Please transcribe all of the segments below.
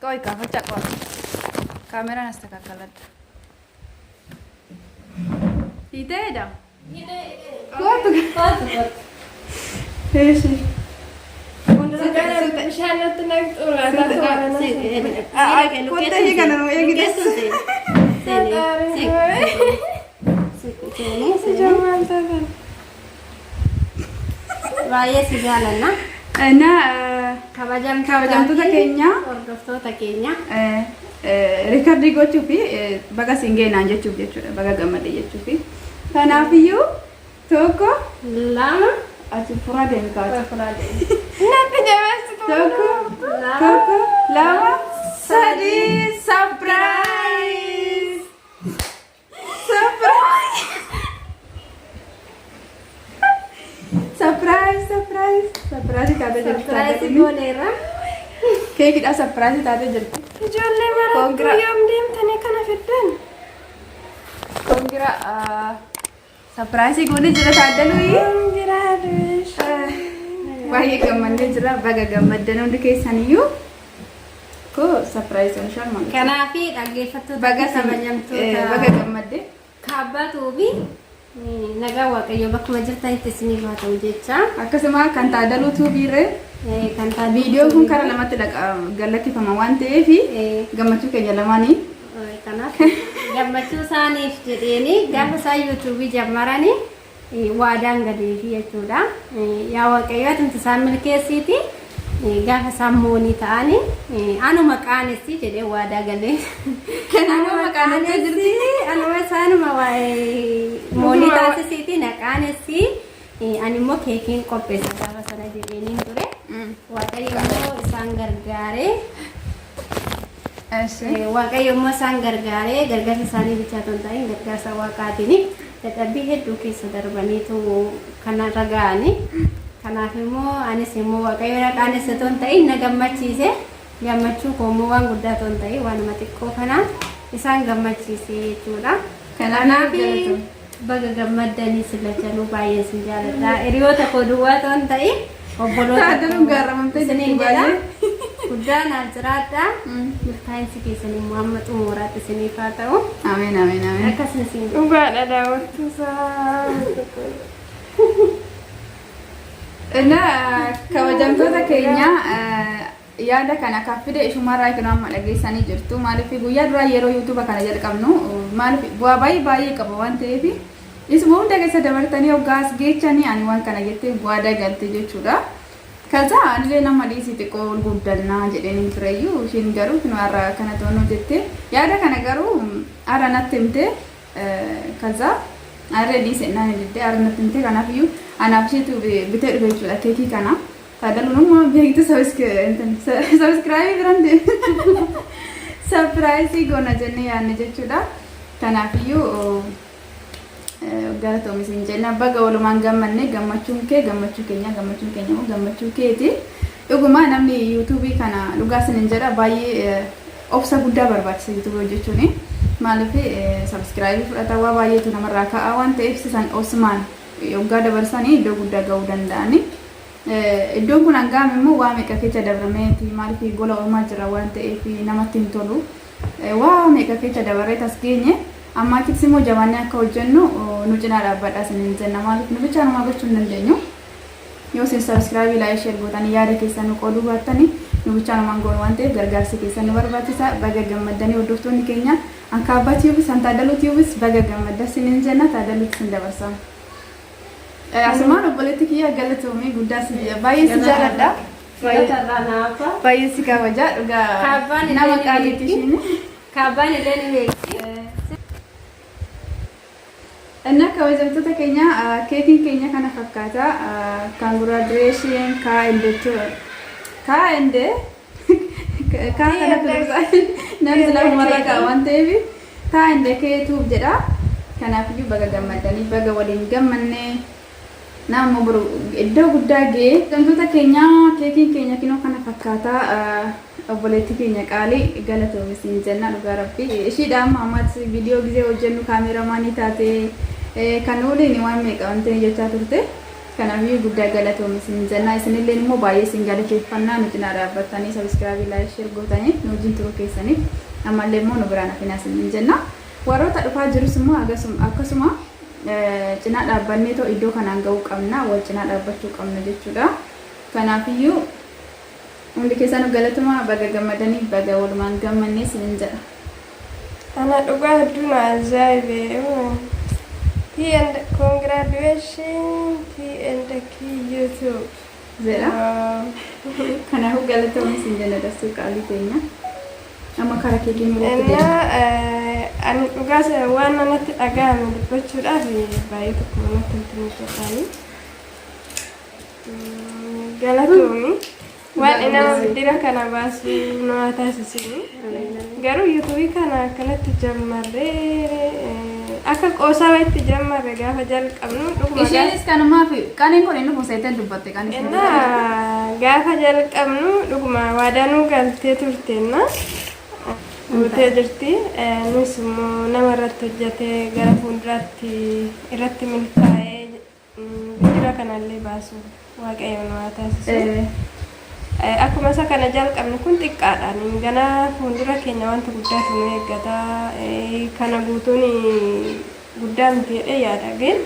Koi kafa cakwa kamera nastakakalad ida kuatu eeshi Raya segalanya. Nah, kabajamtoota keenya hordoftoota keenya riikardii gochuu fi baga singeenaan jechuuf jechuudha baga gammadee jechuuf kanaafiyyuu tokko lama ati furaa deemi kaatu furaa deemi natti jabeessitu tokko lama sadii surprise taatee jirti surprise gooneerra keekidha surprise taatee jirti ijoollee maraattuu yoom deemtanii kana fiddan kongira surprise goone jira taaddaluyi baay'ee gammannee jira baga gammaddan hundi keessaniyyuu ko surprise on sharman kanaafi dhaggeeffattoota baga kabajamtoota baga gammadde kaabbatuu fi nagaa waaqayyo bakkuma jirtanitti isiniif haa ta'u jecha akkasuma kan taadaluutu biiree kan taadalu viidiyoo kun karaa lamatti gallakkifama waan ta'eef gammachuu keenya lamaanii kanaaf gammachuu isaaniif jedheeni gaafa isaan yuutuubii jammaranii waadaan galeefi jechuudha yaa waaqayyo atinti isaan milkeessiiti gaafa isaan moonii ta'anii anuma qaanessi jedhee waadaa galee anuma qaanessee jirti anuma isaanuma moonii taasisiiti na qaanessi ani immoo keekiin qopheessa gaafa sana jedheeniin ture waaqayyo immoo isaan gargaaree waaqayyo immoo isaan gargaaree gargaarsa isaanii bichaa ta'uu ta'in gargaarsa waaqaatiin dadhabbii hedduu keessa darbaniitu kanarra ga'anii kanaaf immoo anis immoo waaqayyo na qaanessa ta'uu ta'in na gammachiise gammachuu koommoo waan guddaa ta'uu ta'in waanuma xiqqoo kana isaan gammachiise jechuudha kanaaf baga gammaddanii sillachanuu baay'ee sin jaaladha hiriyoota koo duwwaa ta'uu ta'in obboloota taadaluun gaarramamtee isiniin jedha guddaan jiraadha milkaa'insi keessanii immoo amma xumuraatti isiniif haa ta'u ameen ameen ameen akkasuma isin dhugaadha daawwattuusaa እና kabajamtoota keenya yaada kana kaffide ishumarraa kennu amma dhageessanii jirtu maaliif guyyaa duraa yeroo yuutuuba kana jalqabnu maaliif bu'aa baay'ee qaba waan ta'eef isuma hunda keessa dabartanii hoggaas geechanii ani waan kana jettee bu'aa dagalte jechuudha kaza anillee nama dhiisii xiqqoo guddannaa jedheen tureyyuu ishiin garuu kinu har'a kana to'annoo jettee yaada kana garuu har'a natti himte kaza har'a dhiisee naan jedhee har'a natti himte kanaafiyyuu anaaf isheetu bitee dhufe jechuudha keekii kana taadaluun beektu subscribe biraan surprise goona jennee yaadne jechuudha kanaafiyyuu galatoom isin jenna baga walumaan gammanne gammachuun kee gammachuu keenya immoo gammachuu keeti dhuguma namni yuutuubii kana dhugaa isinin jedha baay'ee obsa guddaa barbaachisa yuutuubii hojjechuuni maaliif subscribe fudhata waa baay'eetu namarraa ka'a waan ta'eef sisan osmaan yoggaa dabarsanii iddoo guddaa ga'uu danda'ani iddoon kun hangaam immoo waa meeqa keessa dabrameeti maaliif gola uumaa jira waan ta'eef namatti hin tolu waa meeqa keessa dabaree tas geenye amma akkits immoo jabaannee akka hojjennu nu cinaa dhaabbadhaa isiniin jenna maaliif nu bichaa namaa gochuu hin dandeenyu yoo isin subscribe laayik sheer gootanii yaada keessan nu qooduu baattanii nu bichaa namaan goonu waan ta'eef gargaarsi keessan nu barbaachisa baga gammaddanii hordoftoonni keenya akka abbaatiifis an taadaluutiifis baga gammadda isiniin jenna taadaluutti isin dabarsa asumaan obboleetti kiyya galatoomii guddaa si baay'ee si jaaladha baay'ee si kabaja dhugaa nama qaaliitti ishiin kaabbaan illee ni beekti እና ከወጀብቶota keenya keekiin keenya kana fakkaata congratulations kaa'ende kana namni lafa marraqa waan ta'eef kaa'ende keetuuf jedha kanaafiyyuu baga gammadanii baga waliin gammanne naammoo biru iddoo guddaa ga'e gamtoota keenya keekiin keenya kinoo kana fakkaata obboleetti keenya qaalii galatoomisin jenna dhugaa rabbii ishiidha amma ammas viidiyoo gisee hojjennu kaameraamaanii taate kan waliin waan meeqa wanti jechaa turte kanaafii guddaa galatoomisin jenna isinillee immoo baay'ee isin galateeffannaa nuti na dhaabbattanii sabiskiraabii laayik sheer gootanii nu wajjin turuu keessaniif ammallee immoo nu biraan hafina isin jenna warroota dhufaa jirus immoo akkasuma cinaa dhaabbannee too iddoo kanaan ga'uu qabna wal cinaa dhaabbachuu qabna jechuudha kanaafiyyuu hundi keessanuu galatuma baga gammadanii baga walumaan gammannee isin jedha ana dhugaa hedduun ajaa'ibee and congratulations and YouTube zera kanaafuu galatoomi isin jenna dastuu qaalii keenya amma karaa keekiin mul'atu ani dhugaas waan natti dhaga'ame dubbachuudhaaf baay'ee tokko natti hin galatoomi waan nama biddira kana baasu nama taasisini garuu YouTube kana akkanatti jammarree akka qoosaa itti jammarre gaafa jalqabnu dhuguma isheenis kanumaaf qaniin kun inni kuuseeteen dubbatte qaniin gaafa jalqabnu dhuguma waadanuu galtee turteenna guutee jirti nus immoo nama irratti hojjetee gara fuulduraatti irratti milkaa'ee biddira kanallee baasu waaqayyo nama taasisu akkuma isa kana jalqabne kun xiqqaadhaan gana fuuldura keenya wanta guddaatu nu eeggata kana guutuun guddaa miti jedhee yaada gin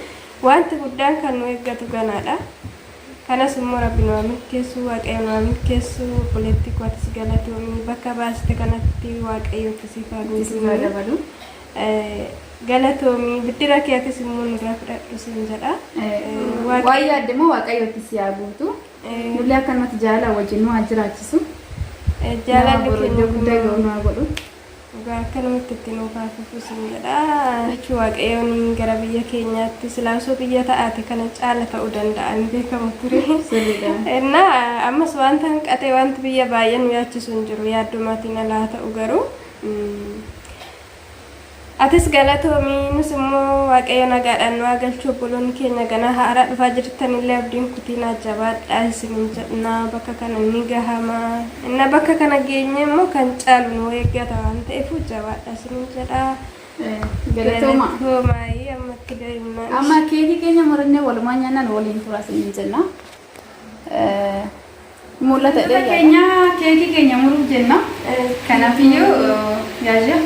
wanti guddaan kan nu eeggatu ganaadha kanas immoo rabbi nu milkeessu waaqayyo nu milkeessu obboleetti kootis galatoomii bakka baaste kanatti waaqayyo akkasii faaguutuu dabalu galatoomii biddira kee akkas immoo nurraa fudhadhu sin jedha waa yaadde moo waaqayyo itti si haa guutu nullee akkanumatti jaalala wajjin nu haa jiraachisu jaalalli keenya guddaa ga'u nu haa godhu akkanumatti itti nuuf haa fufu sin jedha jechuu waaqayyoon gara biyya keenyaatti silaasoo biyya ta'aate kana caala ta'uu danda'a hin beekamu ture innaa ammas wanta hanqatee wanti biyya baay'ee nu yaachisu hin jiru yaaddumaatiin alaa ta'u garuu atis galatoomii nus immoo waaqayyo nagaadhaan nu galchu obboloonni keenya gana haaraa dhufaa jirtanillee abdiin kutiin jabaadhaa isin jedhna bakka kana ni gahama inna bakka kana geenye immoo kan caalu nu eeggata waan ta'eef jabaadhaa isin jedha galatooma ammatti deemna amma keekii keenya murannee walumaa nyaannan waliin turaa isin jenna mul'ata keenya keekii keenya muruuf jenna kanaafiyyuu yaajja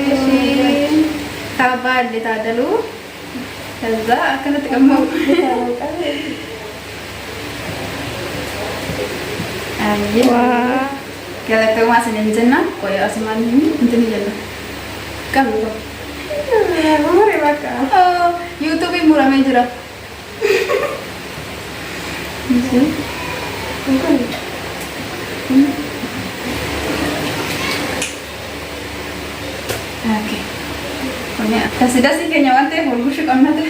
congratulations kaballe taadalu kaza akkanatti qammoo galatoomaa isin jenna qoyaa asumaan intini jenna qabu mure bakka YouTube muramee jira okay kasi dasi kenya wante hulgushu kamnate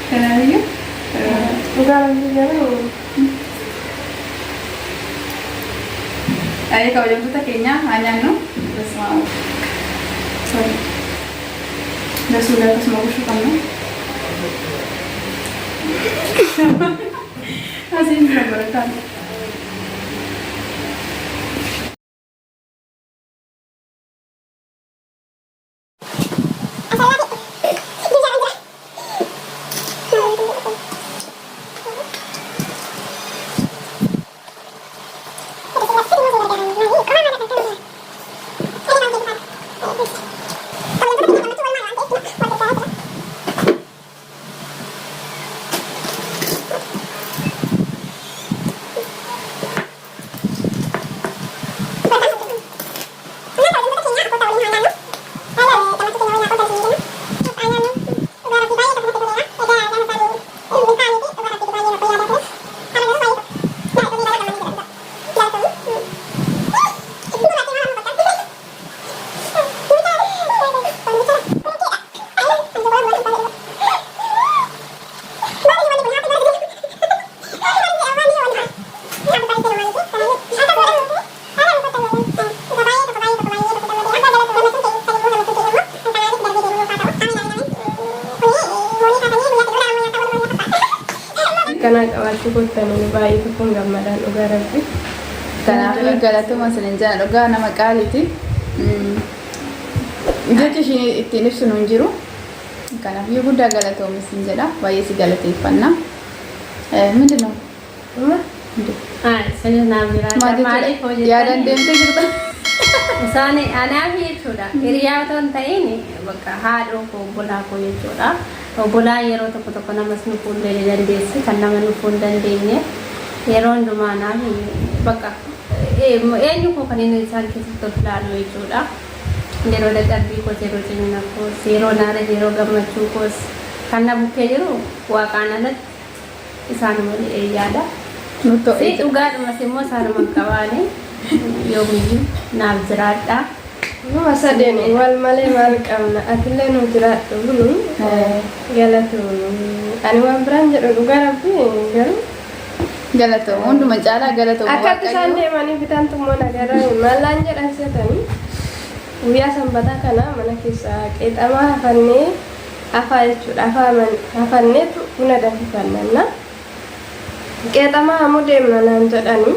kanariyo ugaran dijaro ay kau jemputa kenya hanya no terus mau sorry dah sudah terus mau gushu kamno masih berapa akkanaa qabaachuu gootanii baay'ee tokkoon gammadaan dhugaa rabbi. Kanaafuu galatuma isin jala dhugaa nama qaaliiti. Jechi isheen ittiin ibsu hin jiru. Kanaafuu guddaa galatoomi isin jedha. Baay'ee si galateeffanna. ምንድን ነው? maaliif hojjetan Yaadan deemtee jirta? isaan anaaf jechuudha hiriyaa otoo hin ta'in bakka haadhoo koo obbolaa koo jechuudha obbolaa yeroo tokko tokko namas nu fuuldee dandeessi kan nama nu fuul dandeenye yeroo hundumaa naaf bakka eenyu koo kan inni isaan keessatti of ilaalu jechuudha yeroo dadhabbii koos yeroo cimina koos yeroo naara yeroo gammachuu koos kan na bukkee jiru waaqaan alatti isaan malee yaada. Si dhugaadhumas immoo isaanuma qabaanii yoomiyyuu naaf jiraadha. Nama sadeen wal malee maal qabna atillee nu jiraadhu bunu galatoon ani waan biraan jedhu dhugaa rabbi garuu Galatoomu hunduma caalaa galatoomu akkatti isaan deemanii bitaan tummoo nagarraa mallaan jedhan seetanii guyyaa sanbataa kana mana keessaa qeexamaa hafannee hafaa jechuudha hafanneetu buna danfifannanna qeexamaa hamuu deemna naan jedhanii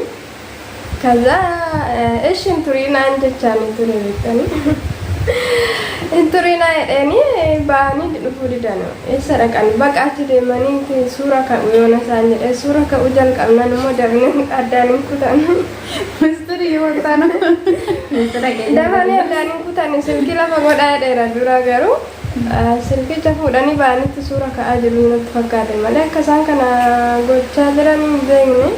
kaza ishin turinaan jechaanii ture beektanii turinaa jedhanii ba'anii dhufuu didanu eessa dhaqan baqa achi deemanii suura ka'u yoona isaan jedhe suura ka'u jalqabnan immoo dabneen addaan hin kutan Mistiri yoo ta'anu. dabanii addaan hin kutan silkii lafa godhaa jedheera dura garuu silkicha fuudhanii ba'anitti suura ka'aa jiru natti fakkaate malee akka isaan kana gochaa jiran hin beekne.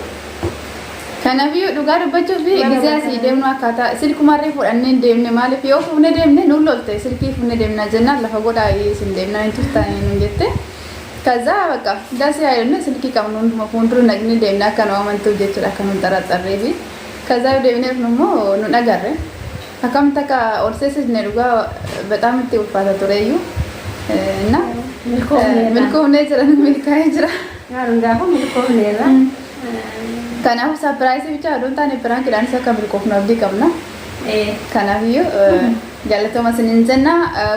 Kanaafuu dhugaa dubbachuuf gizee asii deemnu akkaataa silkumarree fudhannee deemne maaliif yoo fuunee deemne nuun lolte silkii fuunee deemna jennaan lafa godhaa isin deemna hin turtan nuun jette. Kaza bakka dasii haayilne silkii qabnu hunduma fuuldura naqni deemna akka nu amantuuf jechuudha akka nuun xaraxarree fi kaza yoo deemneef immoo nu dhagarre. Akkamitti akka ol seessisne dhugaa bexaam itti ulfaata tureyyuu. Na milkoomnee jira milkaa'ee jira. Gaaruun gaafa milkoomneerra. Kanaafuu saapiraayisii bichaa aduun taane biraan kidhaan isa akka milkoofnu abdii qabna. Kanaafuu galatooma isiniin jenna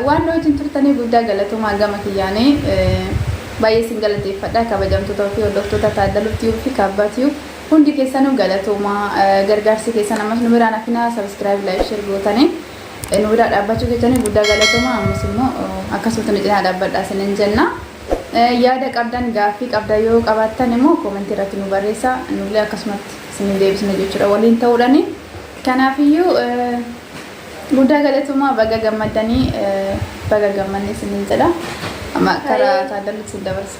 waan nu wajjin turtanii guddaa galatooma gama kiyyaanii baay'ee isin galateeffadha kabajamtoota fi hordoftoota Taaddaluu fi Kaabbaa hundi keessanuu galatooma gargaarsi keessan ammas nu biraan hafina sabiskiraayib laayif sheer gootanii nu biraa dhaabbachuu keessanii guddaa galatooma ammas immoo akkasumatti nu cinaa dhaabbadhaa isiniin jenna. Yaada qabdan gaaffii qabda yoo qabaattan immoo koomentii irratti nu barreessaa nullee akkasumatti isin deebisna jechuudha waliin ta'uudhaani. Kanaafiyyuu guddaa galatooma baga gammadanii baga gammanne isiniin jedha. Amma karaa Taaddaluutti isin dabarsa.